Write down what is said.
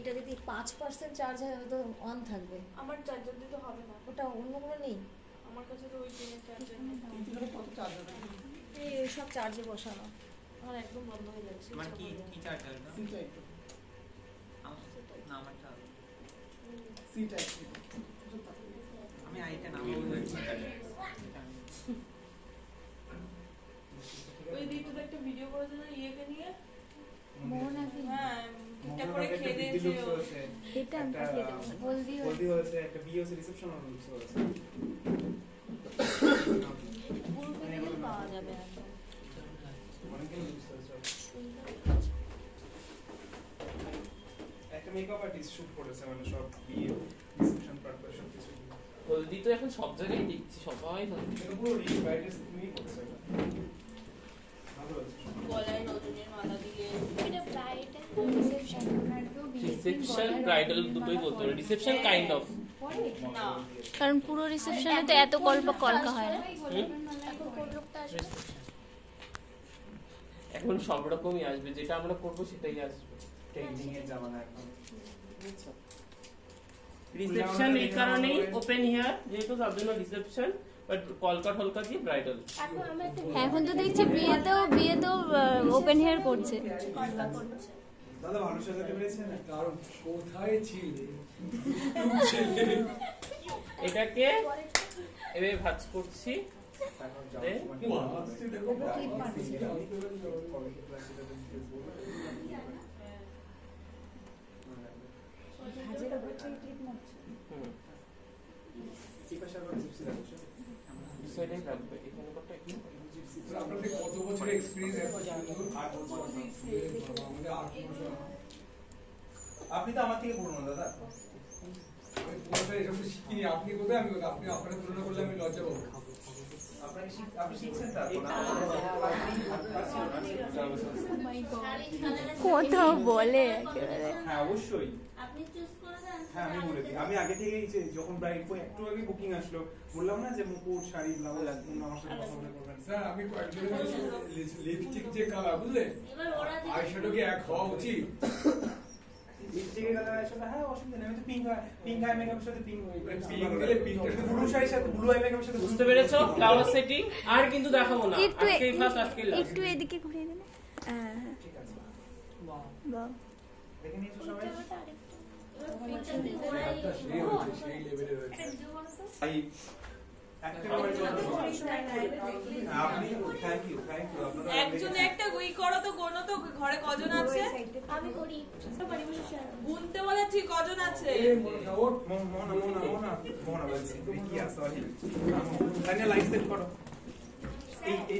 এটা যদি 5% চার্জ হয় তো অন থাকবে। আমার চার্জার দিতে হবে না, ওটা অন্য কোনো নেই আমার কাছে তো ওই দিনের চার্জার নেই। কত চার্জার এই সব চার্জে বসানো, আমার একদম বন্ধ হয়ে যাচ্ছে। আমার কি চার্জার না সি টাইপ না আমারটা সি টাইপ আমি আইটা নাম বলছি ওই দিন তো একটা ভিডিও করেছে না ইয়েকে নিয়ে, মোহনা কি? হ্যাঁ এটা করে খেয়ে দিয়েছে এটা আমি পাঠিয়ে দেব। হলদি হলদি হয়েছে একটা বিওসি রিসেপশন হয়েছে পুরো পেমেন্ট পাওয়া যাবে না। অনেকগুলো ইউজ হয়েছে একটা মেকআপ আর্টিস্ট শুট করেছে মানে সব বিয়ে রিসেপশন পারপাস সব কিছু হলদি তো এখন সব জায়গায় দেখছি সবাই হলদি এটা পুরো রিভাইটাস তুমি করছে ভালো আছে গলায় রজনীর মালা দিয়ে। এটা ব্রাইডাল রিসেপশন ওনারও রিসেপশন ব্রাইডাল দুটোই বলতে পারে রিসেপশন কাইন্ড অফ না কারণ পুরো রিসেপশনে তো এত কলকা হয় না। এখন কোন লোকটা আসবে? এখন সব রকমই আসবে, যেটা আমরা করব সেটাই আসবে। ট্রেন্ডিং এর জামানা এখন রিসেপশন এই কারণেই ওপেন হিয়ার, যেহেতু সব জন্য রিসেপশন, বাট কলকা টলকা দিয়ে ব্রাইডাল। এখন তো দেখছি বিয়েতেও ওপেন হেয়ার করছে। দাদা ভালো সাজাতে পেরেছেন না কারণ কোথায় ছিলে এটাকে এভাবে ভাঁজ করছি, রাখবে এখানে কত আপনাদের কত বছর এক্সপেরিয়েন্স আপনি তো আমার থেকে পুরনো দাদা এসব শিখিনি। আপনি কোথায় আমি কোথায়? আপনি আপনার তুলনা করলে আমি লজ্জা পাবো। আপনি শিখছেন তা কোথাও বলে হ্যাঁ অবশ্যই হ্যাঁ আমি বলে দিই। আমি আগে থেকেই যখন ব্রাইড একটু আগে বুকিং আসলো বললাম না যে মুকুট শাড়ি ব্লাউজ আমার সাথে কথা বলে করবেন। স্যার আমি কয়েকজনের লিপস্টিক যে কালার বুঝলে আইশ্যাডো কি এক হওয়া উচিত? লিপস্টিকের কালার আসলে হ্যাঁ অসুবিধা নেই। আমি তো পিঙ্ক আই মেকআপের সাথে পিঙ্ক দিলে পিঙ্ক ব্লু শাড়ির সাথে ব্লু আই মেকআপের সাথে বুঝতে পেরেছো? ফ্লাওয়ার সেটিং আর কিন্তু দেখাবো না, আজকেই ফার্স্ট আজকেই লাস্ট। একটু এদিকে ঘুরিয়ে দিলে। হ্যাঁ ঠিক আছে বাহ দেখে নিয়েছো সবাই? সেই লেভেলে রয়েছে। একজনে একটা গুই করো তো, গোনো তো ঘরে কজন আছে? আমি করি গুনতে বলেছি কজন আছে? মোহনা বলছি কি আছে লাইন সেট করো। এই